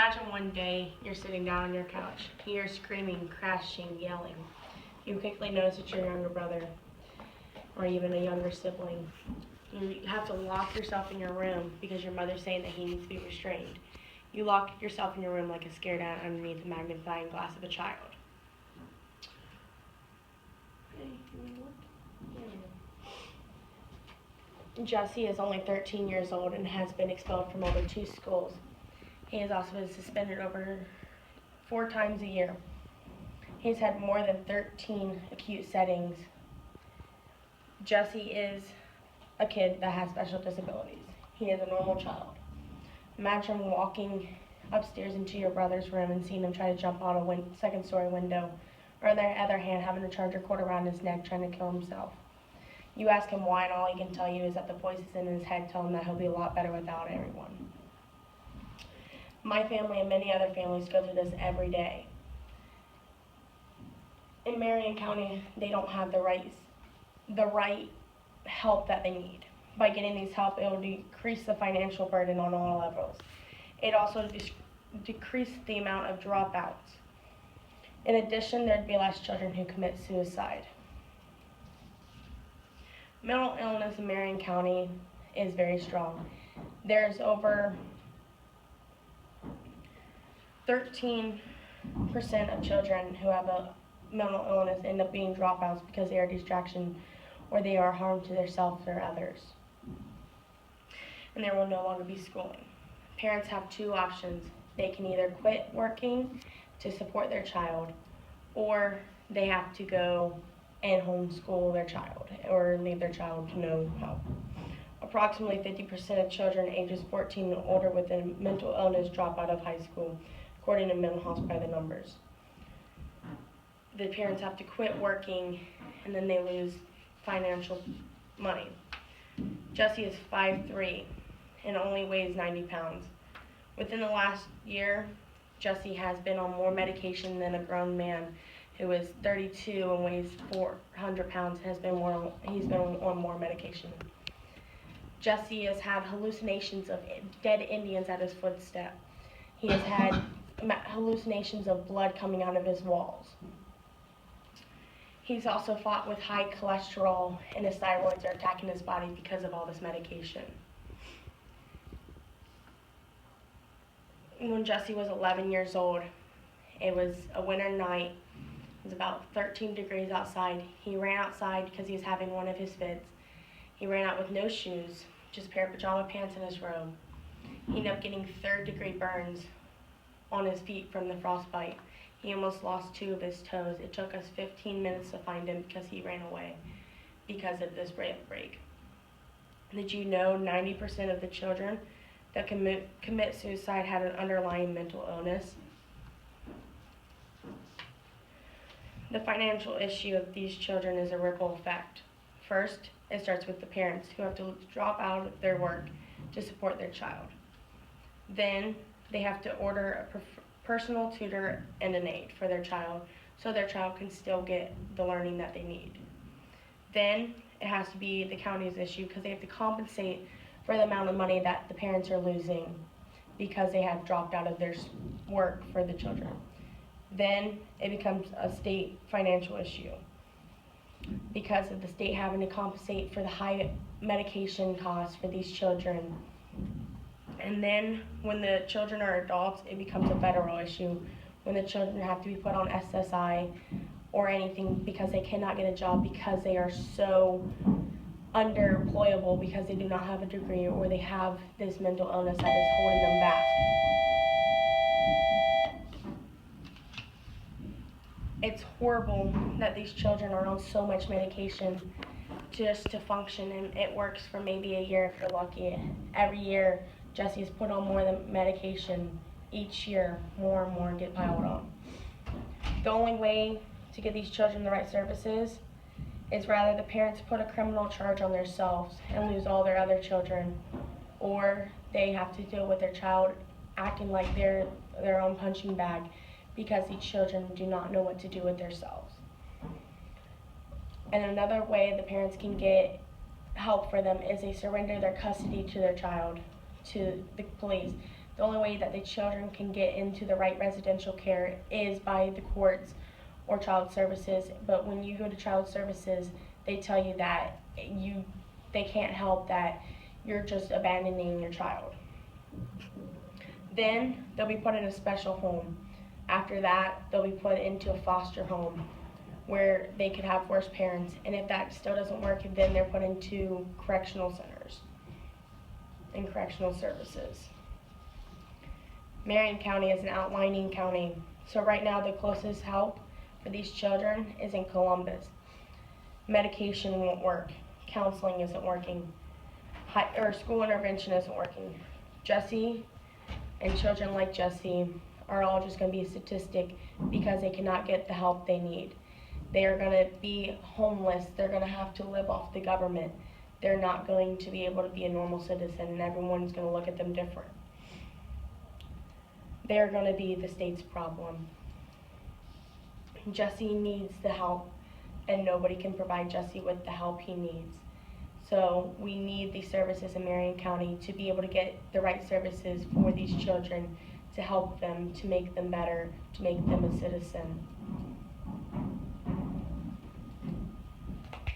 Imagine one day you're sitting down on your couch. You're screaming, crashing, yelling. You quickly notice it's your younger brother or even a younger sibling. You have to lock yourself in your room because your mother's saying that he needs to be restrained. You lock yourself in your room like a scared ant underneath the magnifying glass of a child. Jesse is only 13 years old and has been expelled from over 2 schools. He has also been suspended over 4 times a year. He's had more than 13 acute settings. Jesse is a kid that has special disabilities. He is a normal child. Imagine walking upstairs into your brother's room and seeing him try to jump out a second-story window, or on the other hand, having a charger cord around his neck trying to kill himself. You ask him why, and all he can tell you is that the voices in his head tell him that he'll be a lot better without everyone. My family and many other families go through this every day. In Marion County, they don't have the right help that they need. By getting these help, it will decrease the financial burden on all levels. It also decreases the amount of dropouts. In addition, there'd be less children who commit suicide. Mental illness in Marion County is very strong. There's over 13% of children who have a mental illness end up being dropouts because they are a distraction or they are harm to themselves or others. And there will no longer be schooling. Parents have 2 options. They can either quit working to support their child, or they have to go and homeschool their child or leave their child to no help. Approximately 50% of children ages 14 and older with a mental illness drop out of high school, according to Mental Health by the numbers. The parents have to quit working and then they lose financial money. Jesse is 5'3" and only weighs 90 pounds. Within the last year, Jesse has been on more medication than a grown man who is 32 and weighs 400 pounds. He's been on more medication. Jesse has had hallucinations of dead Indians at his footstep. He has had hallucinations of blood coming out of his walls. He's also fought with high cholesterol, and his thyroids are attacking his body because of all this medication. When Jesse was 11 years old, it was a winter night. It was about 13 degrees outside. He ran outside because he was having one of his fits. He ran out with no shoes, just a pair of pajama pants and his robe. He ended up getting 3rd-degree burns on his feet from the frostbite. He almost lost 2 of his toes. It took us 15 minutes to find him because he ran away because of this rail break. Did you know 90% of the children that commit suicide had an underlying mental illness? The financial issue of these children is a ripple effect. First, it starts with the parents who have to drop out of their work to support their child. Then they have to order a personal tutor and an aide for their child so their child can still get the learning that they need. Then it has to be the county's issue because they have to compensate for the amount of money that the parents are losing because they have dropped out of their work for the children. Then it becomes a state financial issue because of the state having to compensate for the high medication costs for these children. And then when the children are adults, it becomes a federal issue when the children have to be put on SSI or anything because they cannot get a job because they are so underemployable because they do not have a degree or they have this mental illness that is holding them back. It's horrible that these children are on so much medication just to function, and it works for maybe a year if you're lucky. Every year, Jesse is put on more than medication. Each year, more and more get piled on. The only way to get these children the right services is rather the parents put a criminal charge on themselves and lose all their other children, or they have to deal with their child acting like they're their own punching bag because these children do not know what to do with themselves. And another way the parents can get help for them is they surrender their custody to their child to the police. The only way that the children can get into the right residential care is by the courts or child services. But when you go to child services, they tell you that they can't help, that you're just abandoning your child. Then they'll be put in a special home. After that, they'll be put into a foster home where they could have worse parents. And if that still doesn't work, then they're put into correctional centers and correctional services. Marion County is an outlying county. So right now the closest help for these children is in Columbus. Medication won't work. Counseling isn't working. School intervention isn't working. Jesse and children like Jesse are all just going to be a statistic because they cannot get the help they need. They are going to be homeless. They're going to have to live off the government. They're not going to be able to be a normal citizen, and everyone's going to look at them different. They're going to be the state's problem. Jesse needs the help, and nobody can provide Jesse with the help he needs. So we need these services in Marion County to be able to get the right services for these children, to help them, to make them better, to make them a citizen.